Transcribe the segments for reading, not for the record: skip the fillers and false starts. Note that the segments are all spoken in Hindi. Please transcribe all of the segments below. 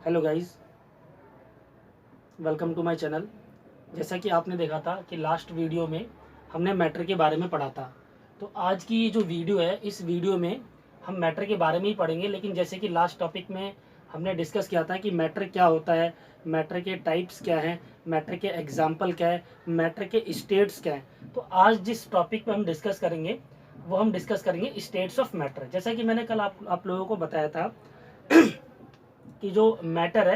Hello guys, welcome to my channel. जैसा कि आपने देखा था कि लास्ट वीडियो में हमने मैटर के बारे में पढ़ा था, तो आज की जो वीडियो है इस वीडियो में हम मैटर के बारे में ही पढ़ेंगे। लेकिन जैसे कि लास्ट टॉपिक में हमने डिस्कस किया था कि मैटर क्या होता है, मैटर के टाइप्स क्या हैं, मैटर के एग्जाम्पल क्या है, मैटर के स्टेट्स क्या हैं, तो आज जिस टॉपिक पर हम डिस्कस करेंगे वो हम डिस्कस करेंगे स्टेट्स ऑफ मैटर। जैसा कि मैंने कल आप लोगों को बताया था कि जो मैटर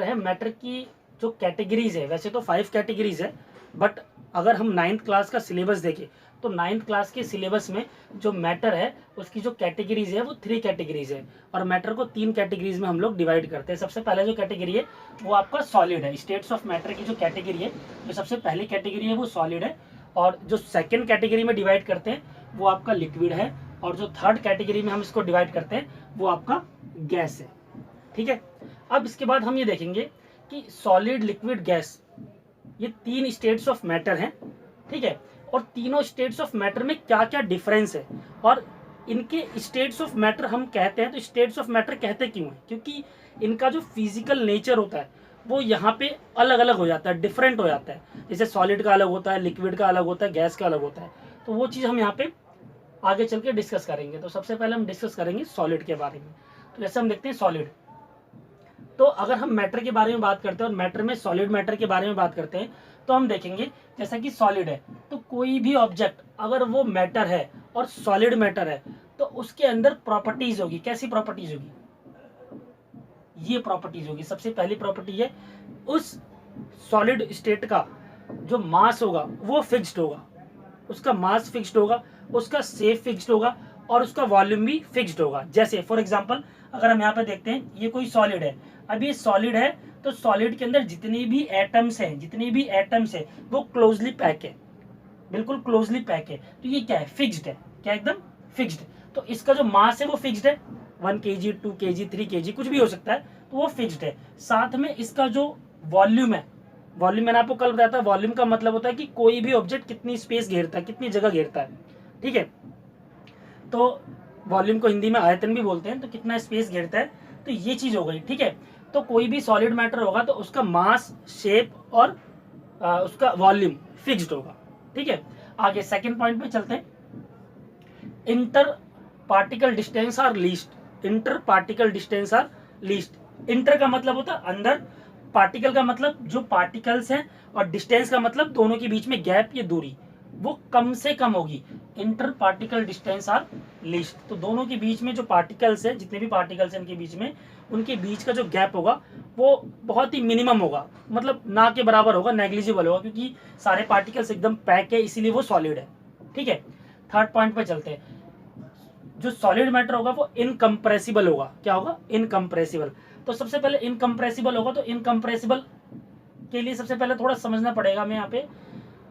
है मैटर की जो कैटेगरीज है, वैसे तो 5 कैटेगरीज है, बट अगर हम 9th क्लास का सिलेबस देखें तो 9th क्लास के सिलेबस में जो मैटर है उसकी जो कैटेगरीज है वो 3 कैटेगरीज है। और मैटर को 3 कैटेगरीज में हम लोग डिवाइड करते हैं। सबसे पहले जो कैटेगरी है वो आपका सॉलिड है। स्टेट्स ऑफ मैटर की जो कैटेगरी है, जो सबसे पहली कैटेगरी है वो सॉलिड है। और जो सेकेंड कैटेगरी में डिवाइड करते हैं वो आपका लिक्विड है। और जो थर्ड कैटेगरी में हम इसको डिवाइड करते हैं वो आपका गैस है। ठीक है, अब इसके बाद हम ये देखेंगे कि सॉलिड, लिक्विड, गैस, ये 3 स्टेट्स ऑफ मैटर हैं। ठीक है, और तीनों स्टेट्स ऑफ मैटर में क्या क्या डिफरेंस है और इनके स्टेट्स ऑफ मैटर हम कहते हैं। तो स्टेट्स ऑफ मैटर कहते क्यों हैं? क्योंकि इनका जो फिजिकल नेचर होता है वो यहाँ पे अलग अलग हो जाता है, डिफरेंट हो जाता है। जैसे सॉलिड का अलग होता है, लिक्विड का अलग होता है, गैस का अलग होता है। तो वो चीज़ हम यहाँ पे आगे चल के डिस्कस करेंगे। तो सबसे पहले हम डिस्कस करेंगे सॉलिड के बारे में। तो जैसे हम देखते हैं सॉलिड, तो अगर हम मैटर के बारे में बात करते हैं और मैटर में सॉलिड मैटर के बारे में बात करते हैं तो हम देखेंगे जैसा कि सॉलिड है तो कोई भी ऑब्जेक्ट अगर वो मैटर है और सॉलिड मैटर है तो उसके अंदर प्रॉपर्टीज होगी। कैसी प्रॉपर्टीज होगी? ये प्रॉपर्टीज होगी। सबसे पहली प्रॉपर्टी है उस सॉलिड स्टेट का जो मास होगा वो फिक्स्ड होगा, उसका मास फिक्स्ड होगा, उसका शेप फिक्स्ड होगा और उसका वॉल्यूम भी फिक्स्ड होगा। जैसे फॉर एग्जांपल अगर हम यहाँ पे देखते हैं ये कोई सॉलिड है, अब ये सॉलिड है तो सॉलिड के अंदर जितने भी एटम्स हैं वो क्लोजली पैक है, बिल्कुल क्लोजली पैक है। तो ये क्या है? फिक्स्ड है। क्या? एकदम फिक्स्ड। तो इसका जो मास है वो फिक्स्ड है, 1 kg, 2 kg, 3 kg कुछ भी हो सकता है, तो वो फिक्स्ड है। साथ में इसका जो वॉल्यूम है, वॉल्यूम मैंने आपको कल बताया था, वॉल्यूम का मतलब होता है कि कोई भी ऑब्जेक्ट कितनी स्पेस घेरता है, कितनी जगह घेरता है। ठीक है, तो वॉल्यूम को हिंदी में आयतन भी बोलते हैं। तो कितना स्पेस घेरता है, तो ये चीज हो गई। ठीक है, तो कोई भी सॉलिड मैटर होगा तो उसका मास, शेप और उसका वॉल्यूम फिक्स्ड होगा। ठीक है, आगे सेकंड पॉइंट पे चलते हैं। Inter particle distance are least. Inter particle distance are least. Inter का मतलब होता है अंदर, पार्टिकल का मतलब जो पार्टिकल्स हैं, और डिस्टेंस का मतलब दोनों के बीच में गैप, ये दूरी, वो कम से कम होगी। Inter particle distance are least. तो दोनों के बीच में जो पार्टिकल्स हैं, जितने भी पार्टिकल्स हैं इनके बीच में, उनके बीच का जो गैप होगा वो बहुत ही मिनिमम होगा, मतलब ना के बराबर होगा, नेग्लिजिबल होगा, क्योंकि सारे पार्टिकल्स एकदम पैक है, इसीलिए वो सॉलिड है। ठीक है, थर्ड पॉइंट पे चलते हैं। जो सॉलिड मैटर होगा वो इनकम्प्रेसिबल होगा। क्या होगा? इनकम्प्रेसिबल। तो सबसे पहले इनकम्प्रेसिबल होगा, तो इनकम्प्रेसिबल के लिए सबसे पहले थोड़ा समझना पड़ेगा हमें यहाँ पे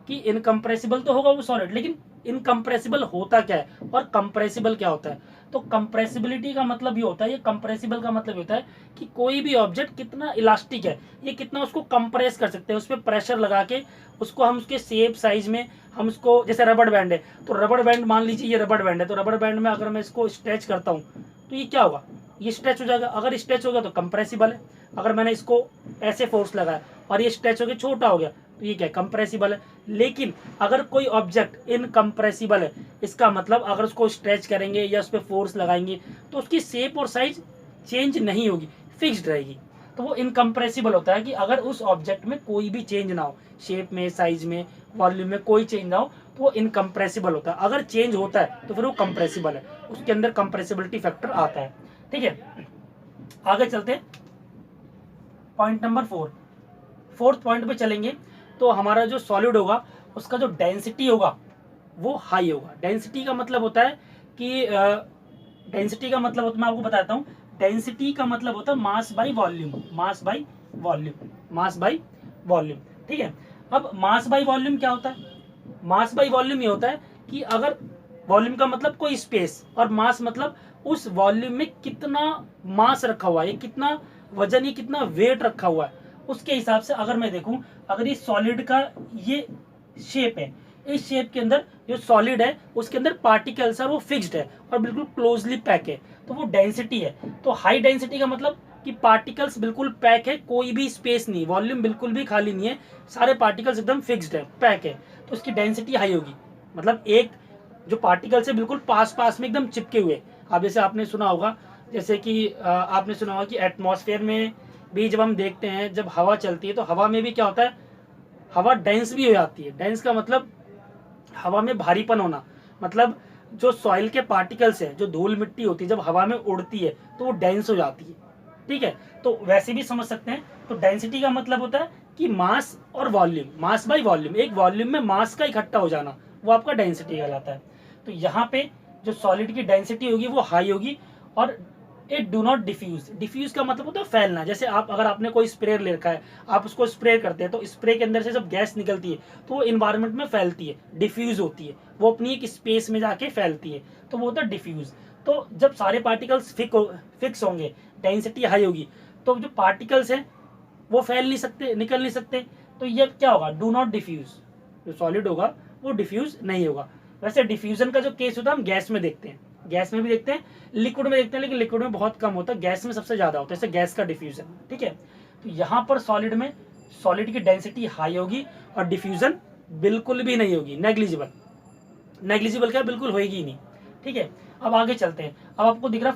कि इनकम्प्रेसिबल तो होगा वो सॉलिड, लेकिन इनकम्प्रेसिबल होता क्या है और कंप्रेसिबल क्या होता है? तो कंप्रेसिबिलिटी का मतलब ये होता है, ये कंप्रेसिबल का मतलब ये होता है कि कोई भी ऑब्जेक्ट कितना इलास्टिक है, ये कितना उसको कंप्रेस कर सकते हैं, उस पर प्रेशर लगा के उसको हम उसके शेप साइज में हम उसको, जैसे रबड़ बैंड है तो रबड़ बैंड, मान लीजिए ये रबड़ बैंड है, तो रबड़ बैंड में अगर मैं इसको स्ट्रेच करता हूँ तो ये क्या होगा? ये स्ट्रेच हो जाएगा। अगर स्ट्रेच होगा तो कंप्रेसिबल है। अगर मैंने इसको ऐसे फोर्स लगाया और ये स्ट्रेच होकर छोटा हो गया तो ये क्या? कंप्रेसिबल है। लेकिन अगर कोई ऑब्जेक्ट इनकम्प्रेसिबल है, इसका मतलब अगर उसको स्ट्रेच करेंगे या उस पर फोर्स लगाएंगे तो उसकी शेप और साइज चेंज नहीं होगी, फिक्स्ड रहेगी। तो वो इनकम्प्रेसिबल होता है कि अगर उस ऑब्जेक्ट में कोई भी चेंज ना हो, शेप में, साइज में, वॉल्यूम में कोई चेंज ना हो, तो वो इनकम्प्रेसिबल होता है। अगर चेंज होता है तो फिर वो कंप्रेसिबल है, उसके अंदर कंप्रेसिबिलिटी फैक्टर आता है। ठीक है, आगे चलते हैं पॉइंट नंबर 4। फोर्थ पॉइंट पे चलेंगे तो हमारा जो सॉलिड होगा उसका जो डेंसिटी होगा वो हाई होगा। डेंसिटी का मतलब होता है कि डेंसिटी का मतलब होता है, मैं आपको बताता हूँ। डेंसिटी का मतलब होता है mass by volume, mass by volume, mass by volume. ठीक है, अब मास बाई वॉल्यूम क्या होता है? मास बाई वॉल्यूम ये होता है कि अगर वॉल्यूम का मतलब कोई स्पेस और मास मतलब उस वॉल्यूम में कितना मास रखा हुआ है, कितना वजन, ये कितना वेट रखा हुआ है, उसके हिसाब से अगर मैं देखूं, अगर ये सॉलिड का ये शेप है, इस शेप के अंदर जो सॉलिड है उसके अंदर पार्टिकल्स है वो फिक्स्ड है और बिल्कुल क्लोजली पैक है, तो वो डेंसिटी है। तो हाई डेंसिटी का मतलब कि पार्टिकल्स बिल्कुल पैक है, कोई भी स्पेस नहीं, वॉल्यूम बिल्कुल भी खाली नहीं है, सारे पार्टिकल्स एकदम फिक्स्ड है, पैक है, तो उसकी डेंसिटी हाई होगी। मतलब एक जो पार्टिकल्स है बिल्कुल पास पास में एकदम चिपके हुए। अब जैसे आपने सुना होगा, जैसे कि आपने सुना होगा कि एटमॉस्फेयर में भी जब हम देखते हैं, जब हवा चलती है तो हवा में भी क्या होता है, हवा डेंस भी हो जाती है। डेंस का मतलब हवा में भारीपन होना, मतलब जो सॉइल के पार्टिकल्स है, जो धूल मिट्टी होती है, जब हवा में उड़ती है तो वो डेंस हो जाती है। ठीक है, तो वैसे भी समझ सकते हैं। तो डेंसिटी का मतलब होता है कि मास और वॉल्यूम, मास बाई वॉल्यूम, एक वॉल्यूम में मास का इकट्ठा हो जाना, वो आपका डेंसिटी कहलाता है। तो यहाँ पे जो सॉलिड की डेंसिटी होगी वो हाई होगी। और it do not diffuse, diffuse का मतलब होता है फैलना। जैसे आप, अगर आपने कोई स्प्रे ले रखा है, आप उसको स्प्रे करते हैं, तो स्प्रे के अंदर से जब गैस निकलती है तो वो इन्वायरमेंट में फैलती है, डिफ्यूज होती है, वो अपनी एक स्पेस में जाके फैलती है, तो वो होता है डिफ्यूज। तो जब सारे पार्टिकल्स फिक्स होंगे, डेंसिटी हाई होगी, तो जो पार्टिकल्स हैं वो फैल नहीं सकते, निकल नहीं सकते, तो ये क्या होगा, डू नॉट डिफ्यूज। जो सॉलिड होगा वो डिफ्यूज नहीं होगा। वैसे डिफ्यूजन का जो केस होता है हम गैस में देखते हैं, गैस में भी देखते हैं, लिक्विड में देखते हैं, लेकिन लिक्विड में बहुत कम होता है, गैस में सबसे ज्यादा होता है, जैसे गैस का डिफ्यूजन। ठीक है, तो यहाँ पर सॉलिड में सॉलिड की डेंसिटी हाई होगी और डिफ्यूजन बिल्कुल भी नहीं होगी, नेग्लिजिबल। नेग्लिजिबल क्या, बिल्कुल होगी ही नहीं। ठीक है, अब आगे चलते हैं। अब आपको दिख रहा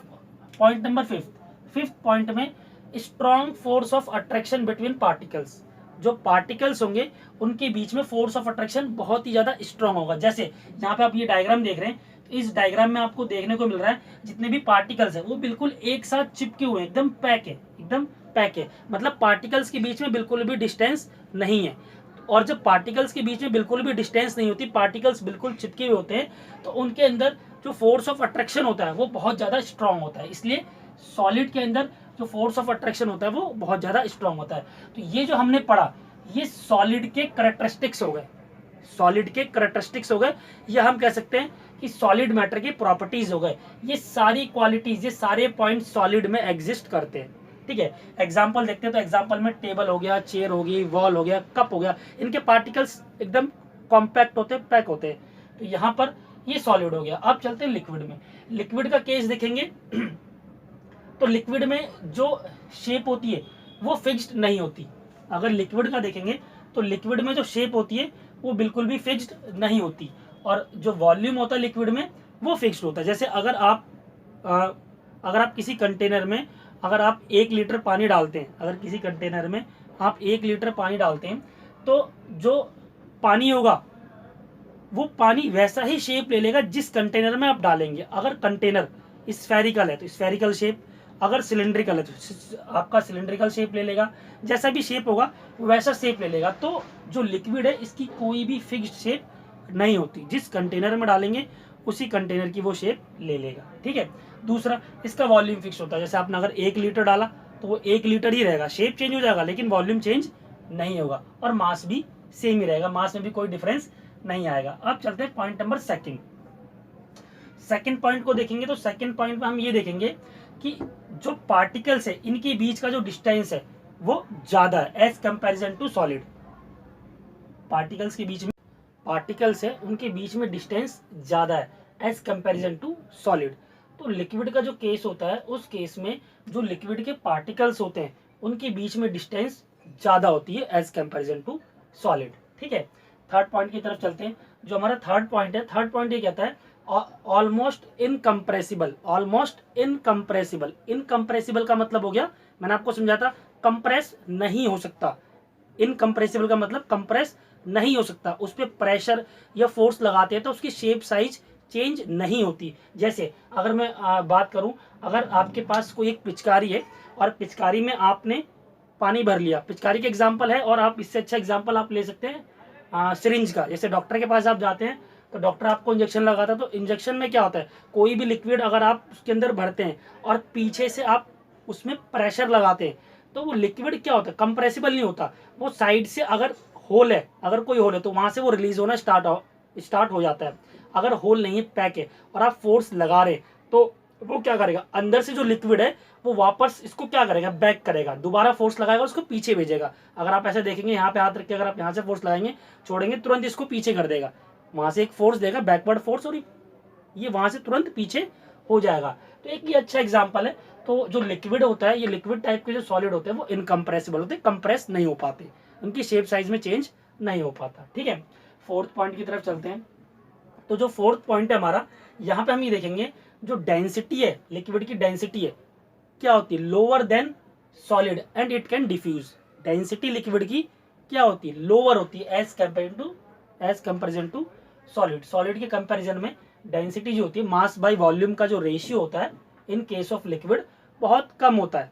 पॉइंट नंबर फिफ्थ पॉइंट में, strong force of attraction between particles. जो पार्टिकल्स होंगे उनके बीच में फोर्स ऑफ अट्रैक्शन बहुत ही ज्यादा स्ट्रॉन्ग होगा। जैसे यहाँ पे आप ये डायग्राम देख रहे हैं, तो इस डायग्राम में आपको देखने को मिल रहा है जितने भी पार्टिकल्स है वो बिल्कुल एक साथ चिपके हुए हैं, एकदम पैक है, एकदम पैक है, मतलब पार्टिकल्स के बीच में बिल्कुल भी डिस्टेंस नहीं है। और जब पार्टिकल्स के बीच में बिल्कुल भी डिस्टेंस नहीं होती, पार्टिकल्स बिल्कुल चिपके हुए होते हैं, तो उनके अंदर जो फोर्स ऑफ अट्रैक्शन होता है वो बहुत ज्यादा स्ट्रांग होता है। इसलिए सॉलिड के अंदर जो फोर्स ऑफ अट्रैक्शन होता है वो बहुत ज्यादा स्ट्रांग होता है। तो ये जो हमने पढ़ा, ये सॉलिड के कैरेक्टरिस्टिक्स हो गए, सॉलिड के कैरेक्टरिस्टिक्स हो गए, या हम कह सकते हैं कि सॉलिड मैटर की प्रॉपर्टीज हो गए। ये सारी क्वालिटीज, ये सारे पॉइंट सॉलिड में एग्जिस्ट करते हैं। ठीक है, एग्जाम्पल देखते हैं, तो एग्जाम्पल में टेबल हो गया, चेयर हो गई, वॉल हो गया, कप हो गया, इनके पार्टिकल्स एकदम कॉम्पैक्ट होते हैं, पैक होते हैं। तो यहाँ पर ये सॉलिड हो गया। अब चलते हैं लिक्विड में। लिक्विड का केस देखेंगे तो लिक्विड में जो शेप होती है वो फिक्स्ड नहीं होती। अगर लिक्विड का देखेंगे तो लिक्विड में जो शेप होती है वो बिल्कुल भी फिक्स्ड नहीं होती, और जो वॉल्यूम होता है लिक्विड में वो फिक्स्ड होता है। जैसे अगर आप किसी कंटेनर में अगर आप 1 लीटर पानी डालते हैं, अगर किसी कंटेनर में आप 1 लीटर पानी डालते हैं, तो जो पानी होगा वो पानी वैसा ही शेप ले लेगा जिस कंटेनर में आप डालेंगे। अगर कंटेनर स्फेरिकल है तो स्फेरिकल शेप, अगर सिलेंड्रिकल है तो आपका सिलेंड्रिकल शेप ले लेगा, जैसा भी शेप होगा वैसा शेप ले लेगा। तो जो लिक्विड है इसकी कोई भी फिक्स्ड शेप नहीं होती, जिस कंटेनर में डालेंगे उसी कंटेनर की वो शेप ले लेगा। ठीक है, दूसरा इसका वॉल्यूम फिक्स होता है। जैसे आपने अगर 1 लीटर डाला तो वो 1 लीटर ही रहेगा, शेप चेंज हो जाएगा लेकिन वॉल्यूम चेंज नहीं होगा, और मास भी सेम ही रहेगा, मास में भी कोई डिफरेंस नहीं आएगा। अब चलते हैं पॉइंट नंबर सेकंड पॉइंट को देखेंगे। तो सेकंड पॉइंट में हम ये देखेंगे कि जो पार्टिकल्स है इनके बीच का जो डिस्टेंस है वो ज्यादा है as comparison to solid. Particles के बीच में, पार्टिकल्स है उनके बीच में डिस्टेंस ज्यादा है एज कंपैरिजन टू सॉलिड। तो लिक्विड का जो केस होता है उस केस में जो लिक्विड के पार्टिकल्स होते हैं उनके बीच में डिस्टेंस ज्यादा होती है एज कंपैरिजन टू सॉलिड। ठीक है, थर्ड पॉइंट की तरफ चलते हैं। जो हमारा थर्ड पॉइंट है, थर्ड पॉइंट ये कहता है almost incompressible. Almost incompressible, incompressible का मतलब हो गया, मैंने आपको समझा था, कंप्रेस नहीं हो सकता। इनकम्प्रेसिबल का मतलब कंप्रेस नहीं हो सकता, उस पर प्रेशर या फोर्स लगाते हैं तो उसकी शेप साइज चेंज नहीं होती। जैसे अगर मैं बात करूं, अगर आपके पास कोई एक पिचकारी है और पिचकारी में आपने पानी भर लिया, पिचकारी के एग्जाम्पल है, और आप इससे अच्छा एग्जाम्पल आप ले सकते हैं सिरिंज का। जैसे डॉक्टर के पास आप जाते हैं तो डॉक्टर आपको इंजेक्शन लगाता है, तो इंजेक्शन में क्या होता है, कोई भी लिक्विड अगर आप उसके अंदर भरते हैं और पीछे से आप उसमें प्रेशर लगाते हैं तो वो लिक्विड क्या होता है, कंप्रेसिबल नहीं होता। वो साइड से अगर होल है, अगर कोई होल है तो वहां से वो रिलीज होना स्टार्ट हो जाता है। अगर होल नहीं है, पैक है, और आप फोर्स लगा रहे तो वो क्या करेगा, अंदर से जो लिक्विड है वो वापस इसको क्या करेगा, बैक करेगा, दोबारा फोर्स लगाएगा, उसको पीछे भेजेगा। अगर आप ऐसे देखेंगे, यहाँ पे हाथ रख के अगर आप यहाँ से फोर्स लगाएंगे, छोड़ेंगे, तुरंत इसको पीछे कर देगा, वहां से एक फोर्स देगा, बैकवर्ड फोर्स, और ये वहां से तुरंत पीछे हो जाएगा। तो एक ये अच्छा एग्जाम्पल है। तो जो लिक्विड होता है, ये लिक्विड टाइप के जो सॉलिड होते हैं वो इनकम्प्रेसिबल होते हैं, कंप्रेस नहीं हो पाते, उनकी शेप साइज में चेंज नहीं हो पाता। ठीक है, फोर्थ पॉइंट की तरफ चलते हैं। तो जो फोर्थ पॉइंट है हमारा, यहाँ पे हम ये देखेंगे जो डेंसिटी है, लिक्विड की डेंसिटी है क्या होती है, lower than solid and it can diffuse. Density liquid की क्या होती है, लोअर होती है as comparison to solid. Solid के कंपैरिजन में डेंसिटी जो होती है, मास बाय वॉल्यूम का जो रेशियो होता है इन केस ऑफ लिक्विड बहुत कम होता है।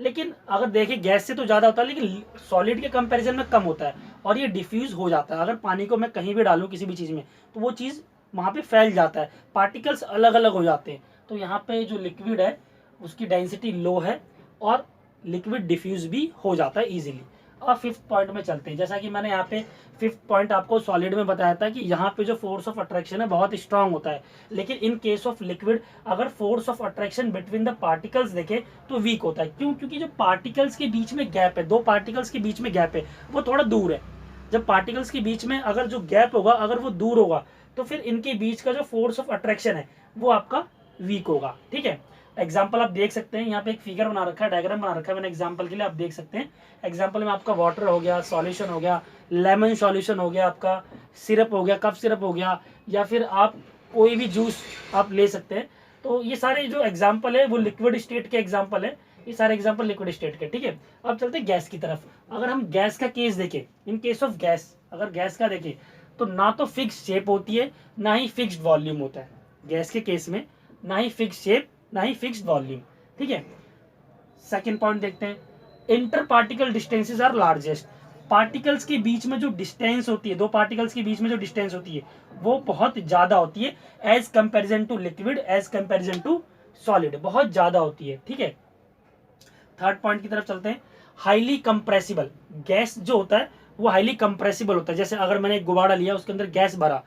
लेकिन अगर देखें गैस से तो ज्यादा होता है, लेकिन सॉलिड के कंपैरिजन में कम होता है और ये डिफ्यूज हो जाता है। अगर पानी को मैं कहीं भी डालूं किसी भी चीज में तो वो चीज वहां पे फैल जाता है, पार्टिकल्स अलग अलग हो जाते हैं। तो यहाँ पे जो लिक्विड है उसकी डेंसिटी लो है और लिक्विड डिफ्यूज भी हो जाता है इजीली। और फिफ्थ पॉइंट में चलते हैं। जैसा कि मैंने यहाँ पे फिफ्थ पॉइंट आपको सॉलिड में बताया था कि यहाँ पे जो फोर्स ऑफ अट्रैक्शन है बहुत स्ट्रांग होता है, लेकिन इन केस ऑफ लिक्विड अगर force of attraction between the particles देखें तो वीक होता है। क्यों? क्योंकि जो पार्टिकल्स के बीच में गैप है, दो पार्टिकल्स के बीच में गैप है, वो थोड़ा दूर है। जब पार्टिकल्स के बीच में अगर जो गैप होगा अगर वो दूर होगा तो फिर इनके बीच का जो फोर्स ऑफ अट्रैक्शन है वो आपका वीक होगा। ठीक है, एग्जाम्पल आप देख सकते हैं, यहाँ पे एक फिगर बना रखा है, डायग्राम बना रखा है मैंने एग्जाम्पल के लिए, आप देख सकते हैं। एग्जाम्पल में आपका वाटर हो गया, सॉल्यूशन हो गया, लेमन सॉल्यूशन हो गया, आपका सिरप हो गया, कफ सिरप हो गया, या फिर आप कोई भी जूस आप ले सकते हैं। तो ये सारे जो एग्जाम्पल है वो लिक्विड स्टेट के एग्जाम्पल है, ये सारे एग्जाम्पल लिक्विड स्टेट के। ठीक है, अब चलते हैं गैस की तरफ। अगर हम गैस का केस देखें, इन केस ऑफ गैस, अगर गैस का देखें तो ना तो फिक्स शेप होती है ना ही फिक्स्ड वॉल्यूम होता है। गैस के केस में ना ही फिक्स शेप ना ही फिक्स्ड वॉल्यूम। ठीक है, सेकंड पॉइंट देखते हैं, inter particle distances are largest. Particles के बीच में जो डिस्टेंस होती है, दो पार्टिकल्स के बीच में जो डिस्टेंस होती है वो बहुत ज्यादा होती है as comparison to liquid, as comparison to solid, बहुत ज्यादा होती है। ठीक है, थर्ड पॉइंट की तरफ चलते हैं, हाईली कंप्रेसिबल। गैस जो होता है वो हाईली कंप्रेसिबल होता है। जैसे अगर मैंने एक गुब्बारा लिया, उसके अंदर गैस भरा,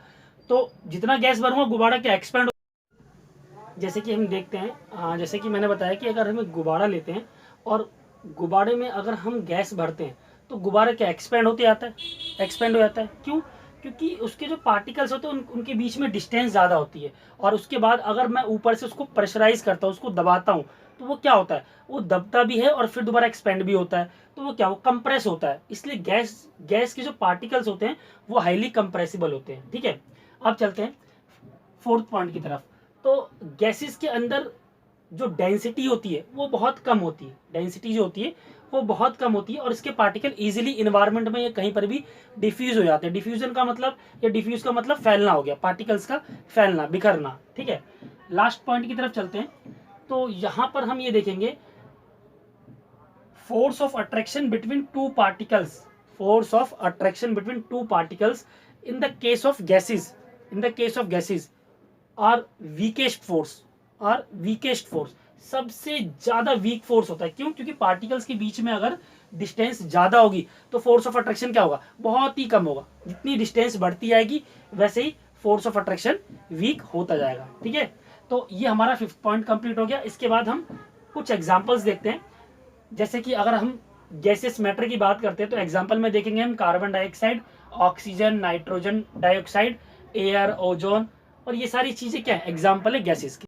तो जितना गैस भरूंगा गुब्बारा क्या एक्सपेंड, जैसे कि हम देखते हैं, जैसे कि मैंने बताया कि अगर हम एक गुब्बारा लेते हैं और गुब्बारे में अगर हम गैस भरते हैं तो गुब्बारा क्या एक्सपेंड होते आता है, एक्सपेंड हो जाता है। क्यों? क्योंकि उसके जो पार्टिकल्स होते हैं उनके बीच में डिस्टेंस ज़्यादा होती है। और उसके बाद अगर मैं ऊपर से उसको प्रेशराइज करता हूँ, उसको दबाता हूँ, तो वो क्या होता है, वो दबता भी है और फिर दोबारा एक्सपेंड भी होता है। तो वो क्या, वो कंप्रेस होता है। इसलिए गैस के जो पार्टिकल्स होते हैं वो हाईली कंप्रेसिबल होते हैं। ठीक है, अब चलते हैं फोर्थ पॉइंट की तरफ। तो गैसेस के अंदर जो डेंसिटी होती है वो बहुत कम होती है, डेंसिटी जो होती है वो बहुत कम होती है और इसके पार्टिकल इजीली इन्वायरमेंट में या कहीं पर भी डिफ्यूज हो जाते हैं। डिफ्यूजन का मतलब, या डिफ्यूज का मतलब फैलना हो गया, पार्टिकल्स का फैलना, बिखरना। ठीक है, लास्ट पॉइंट की तरफ चलते हैं। तो यहां पर हम ये देखेंगे force of attraction between two particles, force of attraction between two particles in the case of gases, in the case of gases और वीकेस्ट फोर्स, सबसे ज्यादा वीक फोर्स होता है। क्यों? क्योंकि पार्टिकल्स के बीच में अगर डिस्टेंस ज्यादा होगी तो फोर्स ऑफ अट्रैक्शन क्या होगा, बहुत ही कम होगा। जितनी डिस्टेंस बढ़ती जाएगी वैसे ही फोर्स ऑफ अट्रैक्शन वीक होता जाएगा। ठीक है, तो ये हमारा फिफ्थ पॉइंट कंप्लीट हो गया। इसके बाद हम कुछ एग्जांपल्स देखते हैं। जैसे कि अगर हम गैसेस मैटर की बात करते हैं तो एग्जांपल में देखेंगे हम carbon dioxide, oxygen, nitrogen dioxide, air, ozone, और ये सारी चीजें क्या है, एग्जाम्पल है गैसेस की।